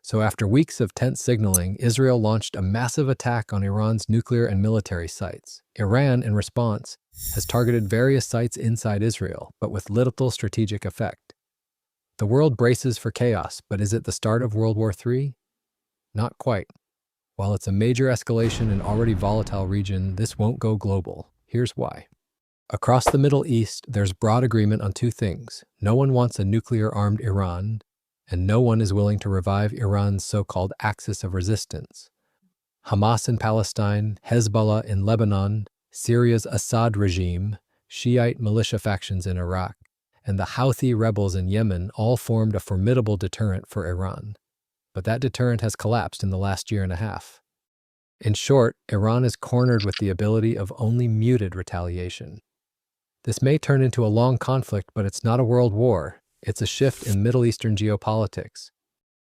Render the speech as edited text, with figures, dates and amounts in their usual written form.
So after weeks of tense signaling, Israel launched a massive attack on Iran's nuclear and military sites. Iran, in response, has targeted various sites inside Israel, but with little strategic effect. The world braces for chaos, but is it the start of World War III? Not quite. While it's a major escalation in an already volatile region, this won't go global. Here's why. Across the Middle East, there's broad agreement on two things. No one wants a nuclear-armed Iran, and no one is willing to revive Iran's so-called axis of resistance. Hamas in Palestine, Hezbollah in Lebanon, Syria's Assad regime, Shiite militia factions in Iraq, and the Houthi rebels in Yemen all formed a formidable deterrent for Iran. But that deterrent has collapsed in the last year and a half. In short, Iran is cornered with the ability of only muted retaliation. This may turn into a long conflict, but it's not a world war. It's a shift in Middle Eastern geopolitics.